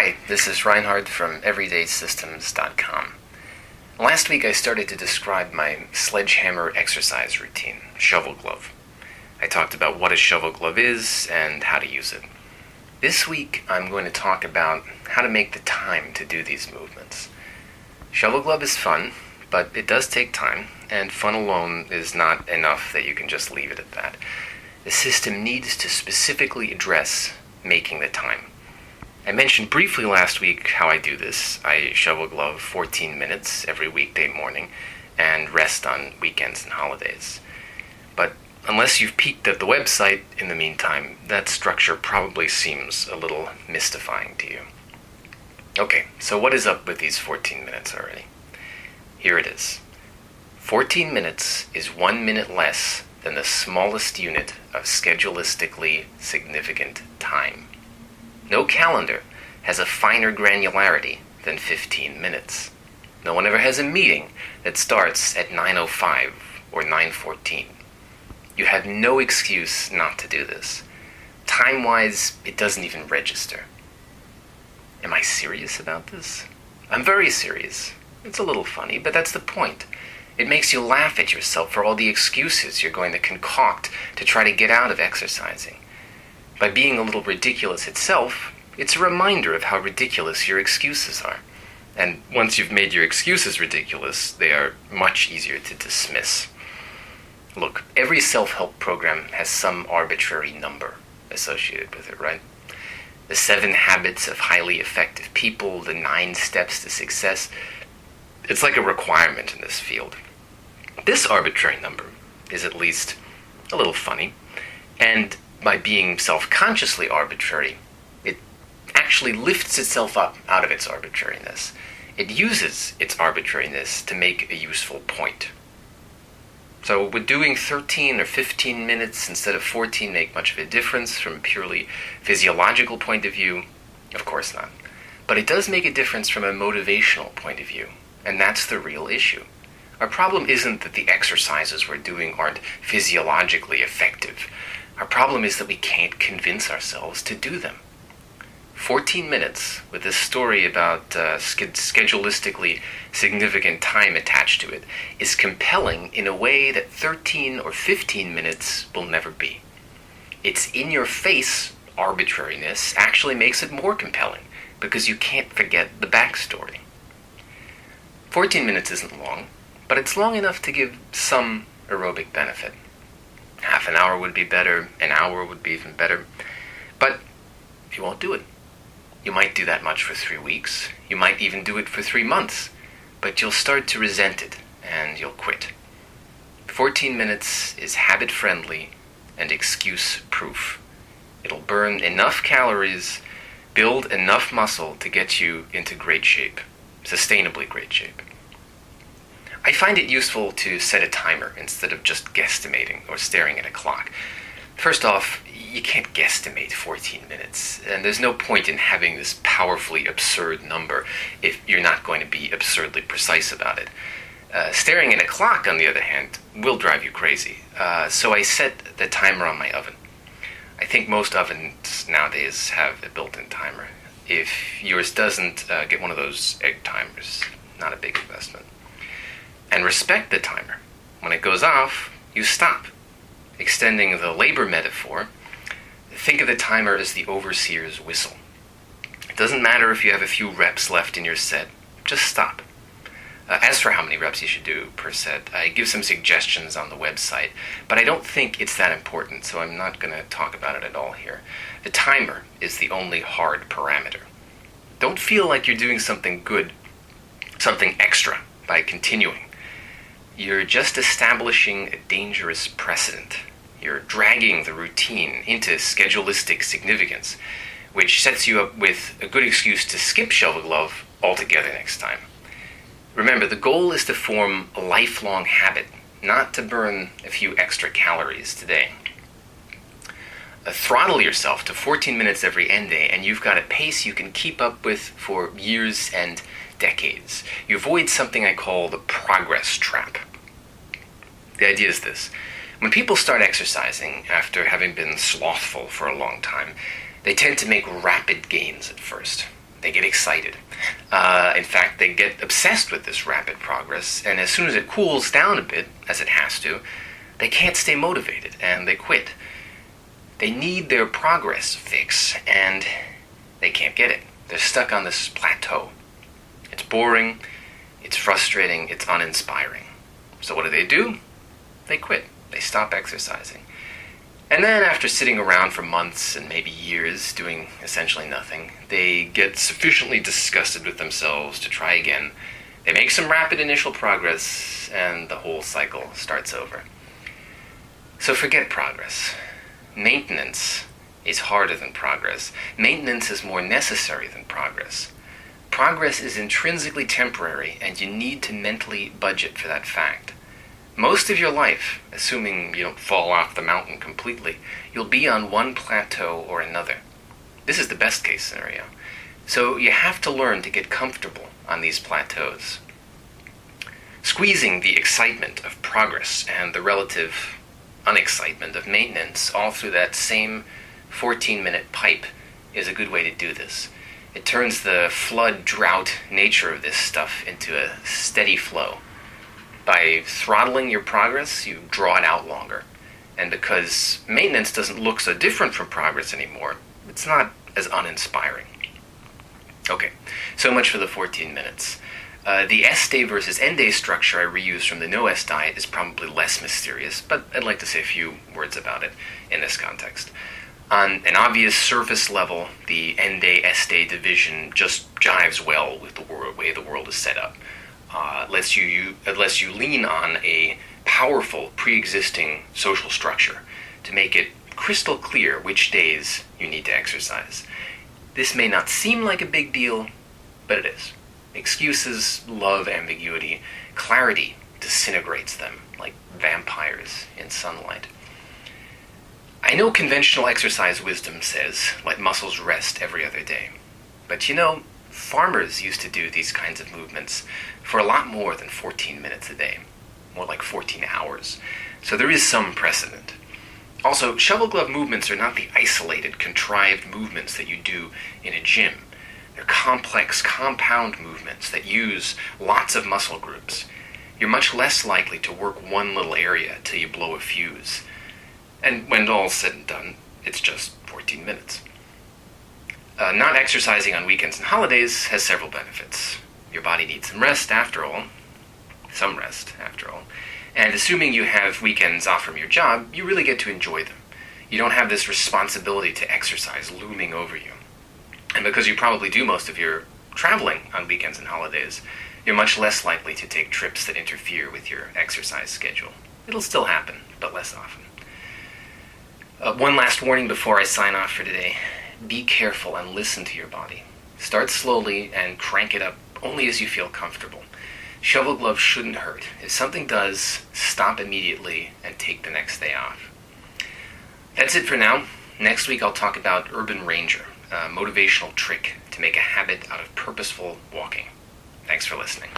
Hi, this is Reinhard from everydaysystems.com. Last week I started to describe my sledgehammer exercise routine, Shovelglove. I talked about what a Shovelglove is and how to use it. This week I'm going to talk about how to make the time to do these movements. Shovelglove is fun, but it does take time, and fun alone is not enough that you can just leave it at that. The system needs to specifically address making the time. I mentioned briefly last week how I do this. I Shovelglove 14 minutes every weekday morning and rest on weekends and holidays. But unless you've peeked at the website in the meantime, that structure probably seems a little mystifying to you. Okay, so what is up with these 14 minutes already? Here it is. 14 minutes is 1 minute less than the smallest unit of schedulistically significant time. No calendar has a finer granularity than 15 minutes. No one ever has a meeting that starts at 9:05 or 9:14. You have no excuse not to do this. Time-wise, it doesn't even register. Am I serious about this? I'm very serious. It's a little funny, but that's the point. It makes you laugh at yourself for all the excuses you're going to concoct to try to get out of exercising. By being a little ridiculous itself, it's a reminder of how ridiculous your excuses are. And once you've made your excuses ridiculous, they are much easier to dismiss. Look, every self-help program has some arbitrary number associated with it, right? The 7 habits of highly effective people, the 9 steps to success. It's like a requirement in this field. This arbitrary number is at least a little funny, and by being self-consciously arbitrary, it actually lifts itself up out of its arbitrariness. It uses its arbitrariness to make a useful point. So would doing 13 or 15 minutes instead of 14 make much of a difference from a purely physiological point of view? Of course not. But it does make a difference from a motivational point of view, and that's the real issue. Our problem isn't that the exercises we're doing aren't physiologically effective. Our problem is that we can't convince ourselves to do them. 14 minutes with this story about schedulistically significant time attached to it is compelling in a way that 13 or 15 minutes will never be. Its in-your-face arbitrariness actually makes it more compelling because you can't forget the backstory. 14 minutes isn't long, but it's long enough to give some aerobic benefit. Half an hour would be better, an hour would be even better, but you won't do it. You might do that much for 3 weeks, you might even do it for 3 months, but you'll start to resent it, and you'll quit. 14 minutes is habit-friendly and excuse-proof. It'll burn enough calories, build enough muscle to get you into great shape, sustainably great shape. I find it useful to set a timer instead of just guesstimating or staring at a clock. First off, you can't guesstimate 14 minutes, and there's no point in having this powerfully absurd number if you're not going to be absurdly precise about it. Staring at a clock, on the other hand, will drive you crazy, so I set the timer on my oven. I think most ovens nowadays have a built-in timer. If yours doesn't, get one of those egg timers. Not a big investment. And respect the timer. When it goes off, you stop. Extending the labor metaphor, think of the timer as the overseer's whistle. It doesn't matter if you have a few reps left in your set, just stop. As for how many reps you should do per set, I give some suggestions on the website, but I don't think it's that important, so I'm not going to talk about it at all here. The timer is the only hard parameter. Don't feel like you're doing something good, something extra, by continuing. You're just establishing a dangerous precedent. You're dragging the routine into schedulistic significance, which sets you up with a good excuse to skip Shovelglove altogether next time. Remember, the goal is to form a lifelong habit, not to burn a few extra calories today. Throttle yourself to 14 minutes every end day, and you've got a pace you can keep up with for years and decades. You avoid something I call the progress trap. The idea is this. When people start exercising after having been slothful for a long time, they tend to make rapid gains at first. They get excited. In fact, they get obsessed with this rapid progress, and as soon as it cools down a bit, as it has to, they can't stay motivated, and they quit. They need their progress fix, and they can't get it. They're stuck on this plateau. It's boring, it's frustrating, it's uninspiring. So what do? They quit. They stop exercising. And then after sitting around for months and maybe years doing essentially nothing, they get sufficiently disgusted with themselves to try again. They make some rapid initial progress, and the whole cycle starts over. So forget progress. Maintenance is harder than progress. Maintenance is more necessary than progress. Progress is intrinsically temporary, and you need to mentally budget for that fact. Most of your life, assuming you don't fall off the mountain completely, you'll be on one plateau or another. This is the best case scenario. So you have to learn to get comfortable on these plateaus. Squeezing the excitement of progress and the relative unexcitement of maintenance all through that same 14-minute pipe is a good way to do this. It turns the flood drought nature of this stuff into a steady flow. By throttling your progress, you draw it out longer. And because maintenance doesn't look so different from progress anymore, it's not as uninspiring. Okay, so much for the 14 minutes. The S-day versus N-day structure I reuse from the no-S diet is probably less mysterious, but I'd like to say a few words about it in this context. On an obvious surface level, the N-day, S-day division just jives well with the way the world is set up. Unless you lean on a powerful pre-existing social structure to make it crystal clear which days you need to exercise. This may not seem like a big deal, but it is. Excuses love ambiguity. Clarity disintegrates them like vampires in sunlight. I know conventional exercise wisdom says, let muscles rest every other day. But farmers used to do these kinds of movements for a lot more than 14 minutes a day, more like 14 hours. So there is some precedent. Also, shovelglove movements are not the isolated, contrived movements that you do in a gym. They're complex, compound movements that use lots of muscle groups. You're much less likely to work one little area till you blow a fuse. And when all's said and done, it's just 14 minutes. Not exercising on weekends and holidays has several benefits. Your body needs some rest after all. And assuming you have weekends off from your job, you really get to enjoy them. You don't have this responsibility to exercise looming over you. And because you probably do most of your traveling on weekends and holidays, you're much less likely to take trips that interfere with your exercise schedule. It'll still happen, but less often. One last warning before I sign off for today. Be careful and listen to your body. Start slowly and crank it up only as you feel comfortable. Shovelglove shouldn't hurt. If something does, stop immediately and take the next day off. That's it for now. Next week I'll talk about Urban Ranger, a motivational trick to make a habit out of purposeful walking. Thanks for listening.